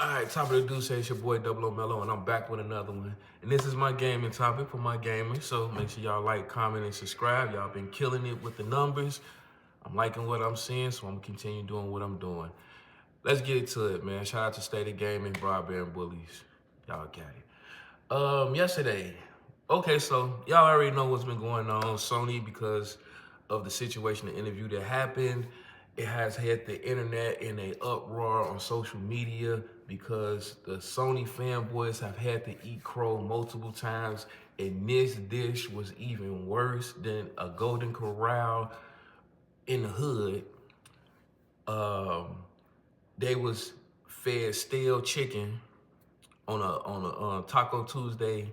All right, top of the deuce, it's your boy Double O Melo, and I'm back with another one. And this is my gaming topic for my gamers, so make sure y'all like, comment, and subscribe. Y'all been killing it with the numbers. I'm liking what I'm seeing, so I'm gonna continue doing what I'm doing. Let's get to it, man. Shout out to State of Gaming, Broadband Bullies. Y'all got it. Yesterday, okay, so y'all already know what's been going on. Sony, because of the situation, the interview that happened, it has had the internet in a uproar on social media because the Sony fanboys have had to eat crow multiple times, and this dish was even worse than a Golden Corral in the hood. They was fed stale chicken on a Taco Tuesday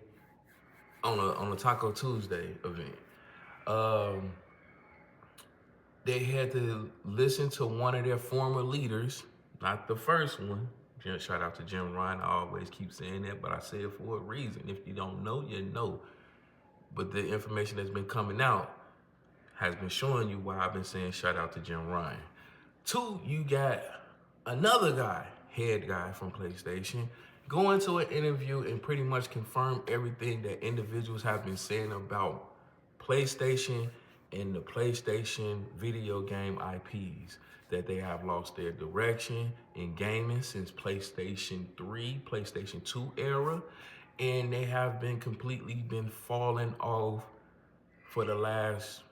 on a Taco Tuesday event. They had to listen to one of their former leaders, not the first one. Shout out to Jim Ryan. I always keep saying that, but I say it for a reason. If you don't know, you know. But the information that's been coming out has been showing you why I've been saying shout out to Jim Ryan. Two, you got another guy, head guy from PlayStation, go into an interview and pretty much confirm everything that individuals have been saying about PlayStation and the PlayStation video game IPs, that they have lost their direction in gaming since PlayStation 3, PlayStation 2 era, and they have been completely falling off for the last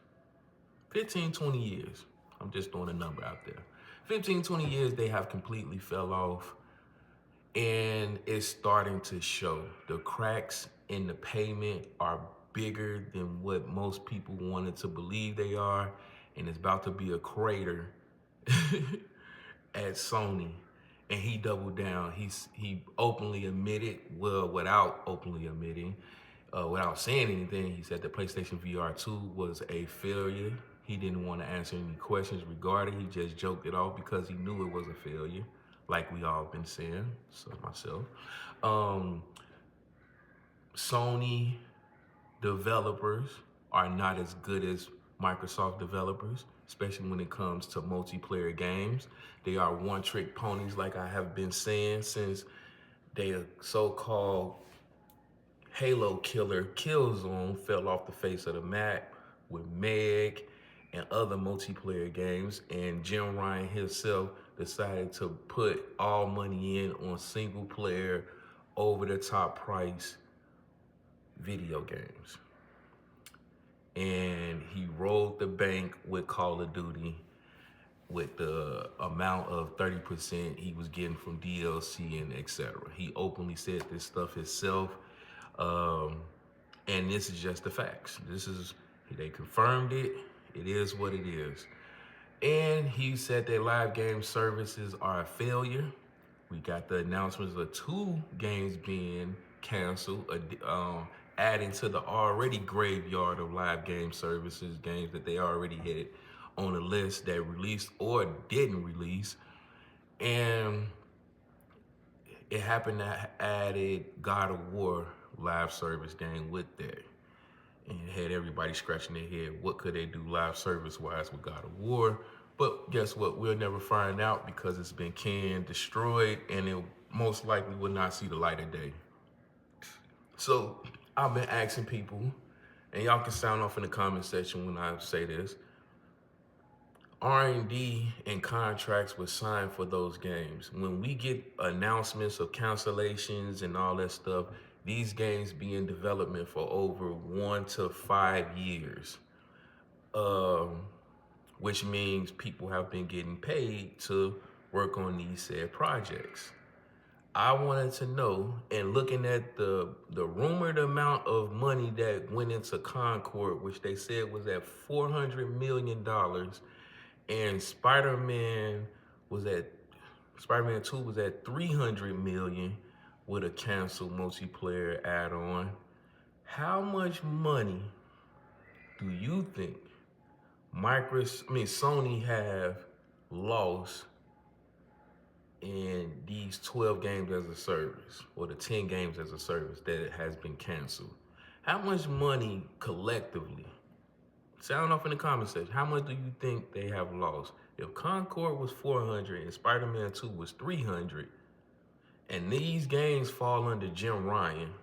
15, 20 years. I'm just throwing a number out there. 15, 20 years, they have completely fell off, and it's starting to show. The cracks in the payment are bigger than what most people wanted to believe they are, and it's about to be a crater at Sony. And he doubled down. He openly admitted, well, without openly admitting, without saying anything, he said the PlayStation VR 2 was a failure. He didn't want to answer any questions regarding it. He just joked it off because he knew it was a failure, like we all been saying, so myself. Sony developers are not as good as Microsoft developers, especially when it comes to multiplayer games. They are one-trick ponies, like I have been saying since their so-called Halo killer Killzone fell off the face of the map with Meg and other multiplayer games, and Jim Ryan himself decided to put all money in on single player, over the top price video games. And he rolled the bank with Call of Duty with the amount of 30% he was getting from DLC and etc. He openly said this stuff himself. And this is just the facts. They confirmed it. It is what it is. And he said that live game services are a failure. We got the announcements of 2 games being canceled, adding to the already graveyard of live game services, games that they already had on a list that released or didn't release. And it happened to added God of War live service game with that. And it had everybody scratching their head, what could they do live service wise with God of War? But guess what? We'll never find out because it's been canned, destroyed, and it most likely will not see the light of day. So I've been asking people, and y'all can sound off in the comment section when I say this, R&D and contracts were signed for those games. When we get announcements of cancellations and all that stuff, these games be in development for over 1 to 5 years, which means people have been getting paid to work on these said projects. I wanted to know, and looking at the rumored amount of money that went into Concord, which they said was at $400 million, and Spider-Man 2 was at $300 million with a canceled multiplayer add-on. How much money do you think Sony have lost in these 12 games as a service, or the 10 games as a service that has been canceled? How much money collectively? Sound off in the comment section. How much do you think they have lost? If Concord was 400 and Spider-Man 2 was 300, And these games fall under Jim Ryan,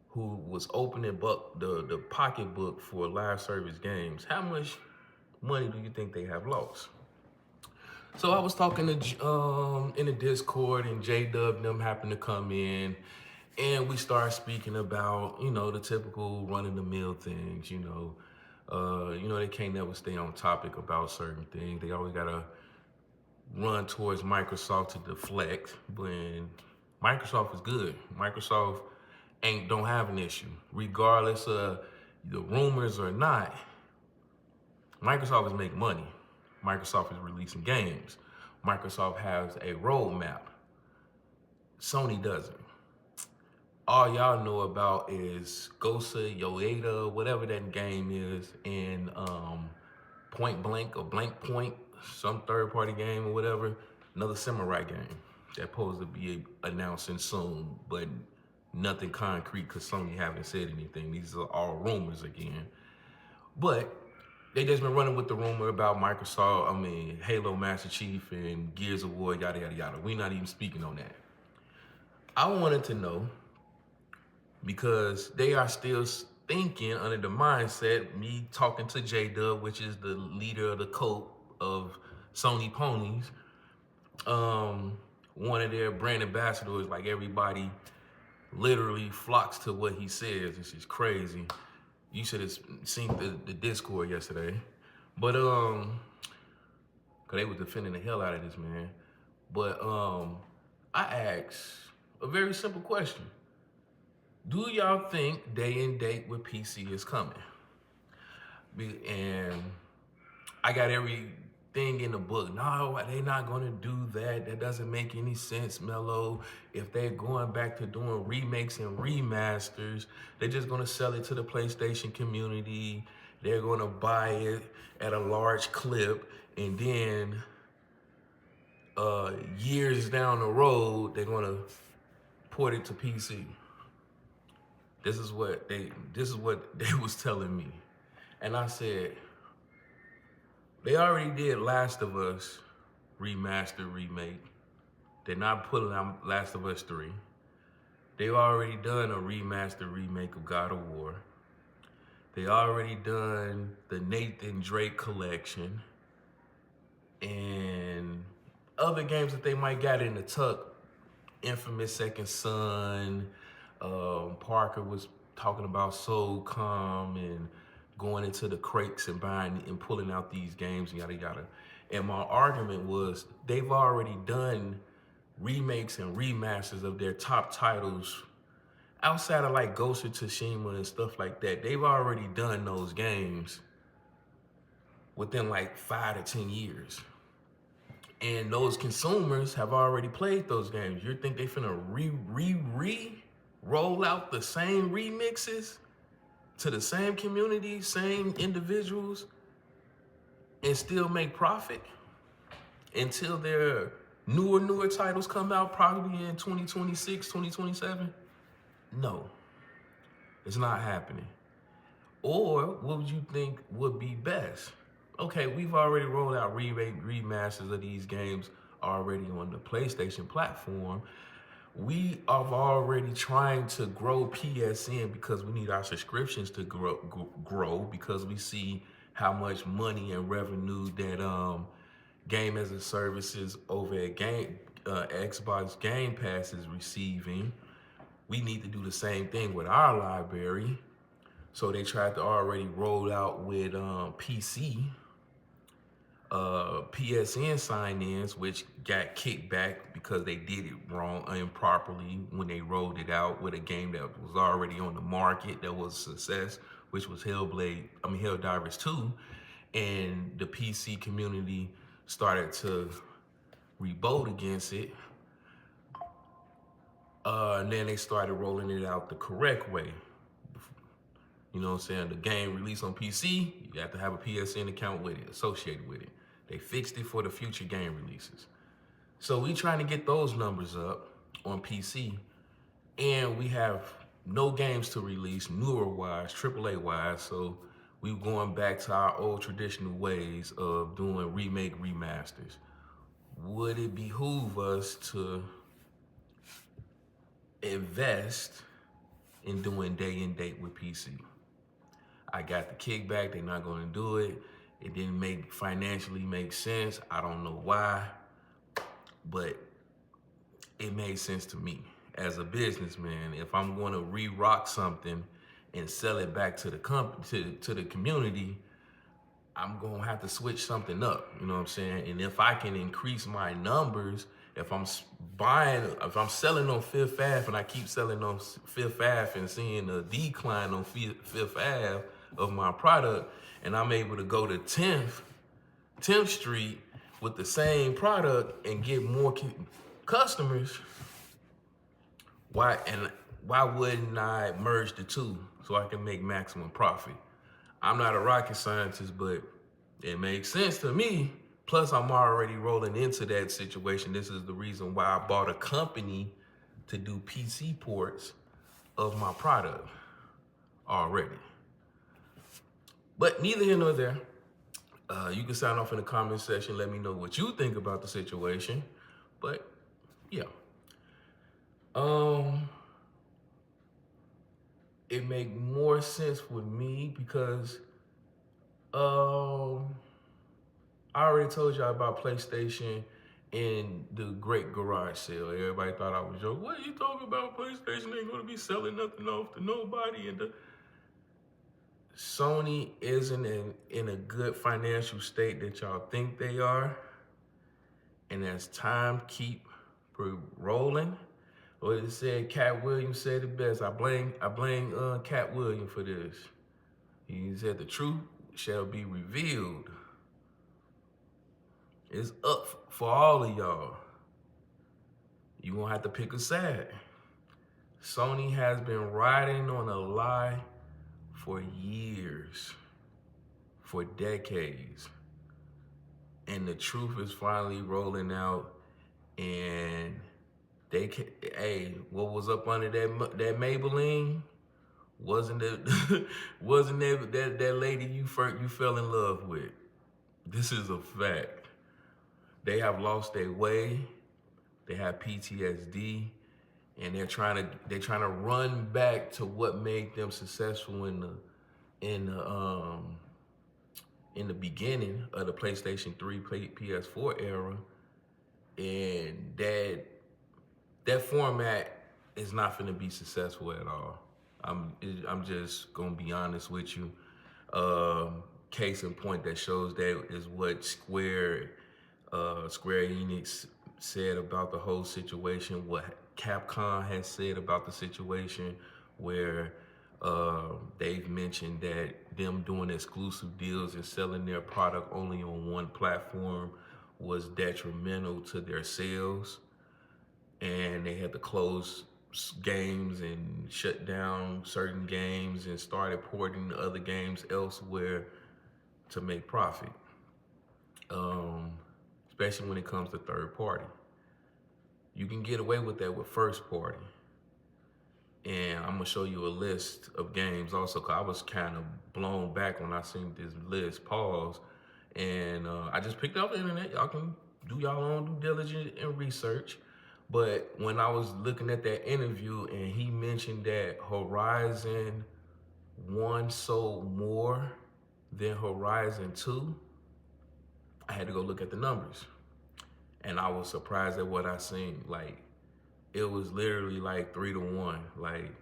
who was opening the pocketbook for live service games. How much money do you think they have lost? So I was talking to in the Discord, and J Dub and them happened to come in, and we started speaking about the typical run of the mill things. They can't never stay on topic about certain things. They always gotta run towards Microsoft to deflect. When Microsoft is good, Microsoft don't have an issue, regardless of the rumors or not. Microsoft is making money. Microsoft is releasing games. Microsoft has a roadmap. Sony doesn't. All y'all know about is Gosa, Yoeda, whatever that game is, and Point Blank or Blank Point, some third-party game or whatever, another samurai game that's supposed to be announcing soon, but nothing concrete because Sony haven't said anything. These are all rumors again. But they just been running with the rumor about Microsoft, Halo Master Chief and Gears of War, yada, yada, yada. We're not even speaking on that. I wanted to know, because they are still thinking under the mindset, me talking to J-Dub, which is the leader of the cult of Sony Ponies, one of their brand ambassadors, like everybody literally flocks to what he says. This is crazy. You should have seen the Discord yesterday. But cause they was defending the hell out of this man. But I asked a very simple question. Do y'all think day and date with PC is coming? And I got everything in the book. No, they're not gonna do that. That doesn't make any sense, Melo. If they're going back to doing remakes and remasters, they're just gonna sell it to the PlayStation community. They're gonna buy it at a large clip, and then years down the road, they're gonna port it to PC. This is what they was telling me. And I said, they already did Last of Us remaster, remake. They're not putting out Last of Us 3. They've already done a remaster, remake of God of War. They already done the Nathan Drake collection. And other games that they might got in the tuck, Infamous Second Son. Parker was talking about SOCOM and going into the crates and buying and pulling out these games, yada, yada. And my argument was, they've already done remakes and remasters of their top titles outside of like Ghost of Tsushima and stuff like that. They've already done those games within like 5 to 10 years. And those consumers have already played those games. You think they finna roll out the same remixes to the same community, same individuals, and still make profit until their newer titles come out, probably in 2026, 2027? No, it's not happening. Or what would you think would be best? Okay, we've already rolled out remasters of these games already on the PlayStation platform. We are already trying to grow PSN because we need our subscriptions to grow because we see how much money and revenue that game as a services over at Xbox Game Pass is receiving. We need to do the same thing with our library. So they tried to already roll out with PC. PSN sign-ins, which got kicked back because they did it wrong, improperly when they rolled it out with a game that was already on the market that was a success, which was Helldivers 2, and the PC community started to revolt against it. And then they started rolling it out the correct way. You know what I'm saying? The game released on PC, you have to have a PSN account with it, associated with it. They fixed it for the future game releases. So we trying to get those numbers up on PC, and we have no games to release, newer wise, AAA wise, so we going back to our old traditional ways of doing remasters. Would it behoove us to invest in doing day and date with PC. I got the kickback, they're not gonna do it. It didn't financially make sense. I don't know why, but it made sense to me as a businessman. If I'm gonna re-rock something and sell it back to the company, to the community, I'm gonna have to switch something up, you know what I'm saying? And if I can increase my numbers, if I'm selling on Fifth Ave and I keep selling on Fifth Ave and seeing a decline on Fifth Ave of my product, and I'm able to go to 10th Street with the same product and get more customers, why wouldn't I merge the two so I can make maximum profit? I'm not a rocket scientist, but it makes sense to me. Plus, I'm already rolling into that situation. This is the reason why I bought a company to do PC ports of my product already. But neither here nor there. You can sign off in the comment section. Let me know what you think about the situation. But yeah. It make more sense with me because I already told y'all about PlayStation and the great garage sale. Everybody thought I was joking. What are you talking about? PlayStation ain't gonna be selling nothing off to nobody. And Sony isn't in a good financial state that y'all think they are. And as time keep rolling, or it said, Cat Williams said it best. I blame Cat Williams for this. He said the truth shall be revealed. It's up for all of y'all. You gonna have to pick a side. Sony has been riding on a lie for years, for decades. And the truth is finally rolling out, and what was up under that Maybelline? Wasn't it that lady you fell in love with? This is a fact. They have lost their way. They have PTSD, and they're trying to run back to what made them successful in the beginning of the PlayStation 3, PS4 era, and that format is not going to be successful at all. I'm just gonna be honest with you. Case in point that shows that is what Square Enix said about the whole situation, what Capcom has said about the situation, where they've mentioned that them doing exclusive deals and selling their product only on one platform was detrimental to their sales, and they had to close games and shut down certain games and started porting other games elsewhere to make profit, especially when it comes to third party. You can get away with that with first party. And I'm gonna show you a list of games also, cause I was kind of blown back when I seen this list, pause. And I just picked up the internet. Y'all can do y'all own due diligence and research. But when I was looking at that interview and he mentioned that Horizon 1 sold more than Horizon 2, I had to go look at the numbers. And I was surprised at what I seen. Like, it was literally like 3-1. Like,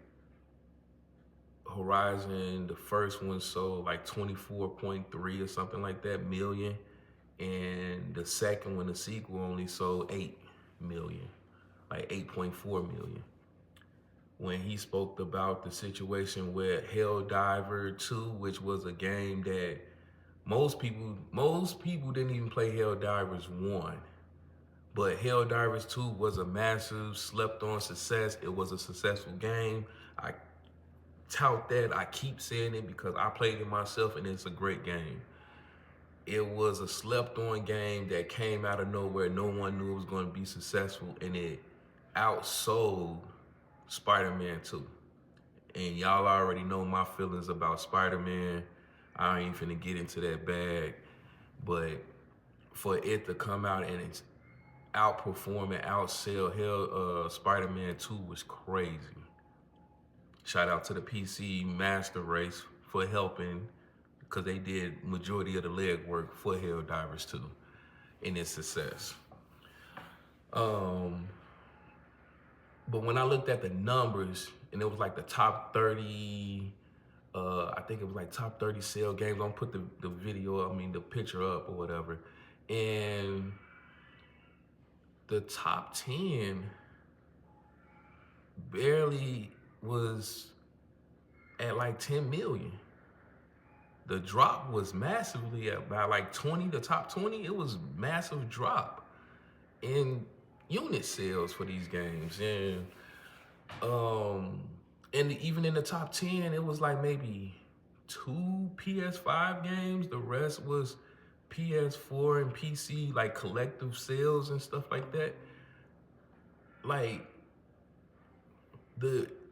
Horizon, the first one sold like 24.3 or something like that million. And the second one, the sequel, only sold 8 million. Like 8.4 million. When he spoke about the situation with Helldiver 2, which was a game that most people didn't even play Helldivers 1. But Helldivers 2 was a massive, slept-on success. It was a successful game. I tout that. I keep saying it because I played it myself, and it's a great game. It was a slept-on game that came out of nowhere. No one knew it was going to be successful, and it outsold Spider-Man 2. And y'all already know my feelings about Spider-Man. I ain't finna get into that bag. But for it to come out and outperform and outsell. Hell, Spider-Man 2 was crazy. Shout out to the PC Master Race for helping, because they did majority of the legwork for Helldivers 2 in its success. But when I looked at the numbers, and it was like the top 30, I think it was like top 30 sale games. I'm gonna put the video, the picture up or whatever. And the top 10 barely was at like 10 million. The drop was massively at by like 20, the top 20, it was massive drop in unit sales for these games. And even in the top 10, it was like maybe 2 PS5 games. The rest was PS4 and PC, like collective sales and stuff like that.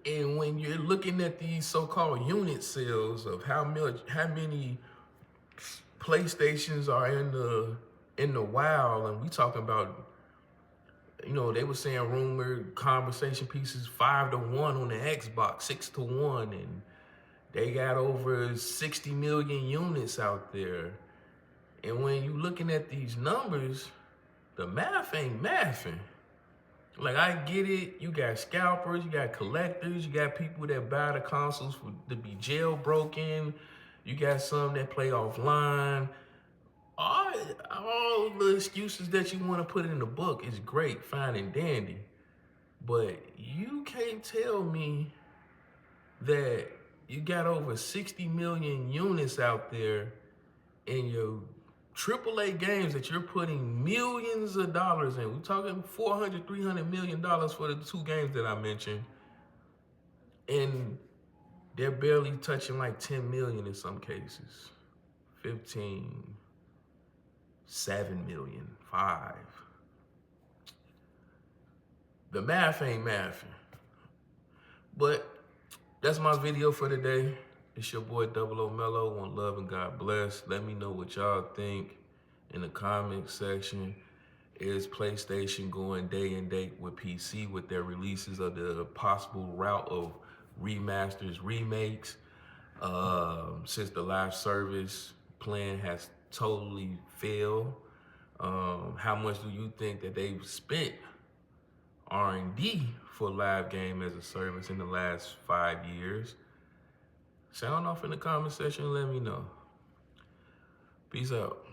And when you're looking at these so-called unit sales of how many PlayStations are in the wild, and we talking about, they were saying rumored conversation pieces 5-1 on the Xbox, 6-1, and they got over 60 million units out there. And when you looking at these numbers, the math ain't mathing. Like, I get it, you got scalpers, you got collectors, you got people that buy the consoles to be jailbroken, you got some that play offline. All the excuses that you want to put in the book is great, fine and dandy. But you can't tell me that you got over 60 million units out there in your AAA games that you're putting millions of dollars in. We're talking $400, $300 million for the 2 games that I mentioned. And they're barely touching like 10 million in some cases. 15, 7 million, 5. The math ain't mathing. But that's my video for today. It's your boy Melo. One love and God bless. Let me know what y'all think in the comment section. Is PlayStation going day and date with PC with their releases of the possible route of remasters, remakes? Since the live service plan has totally failed, how much do you think that they've spent R&D for live game as a service in the last 5 years? Sound off in the comment section and let me know. Peace out.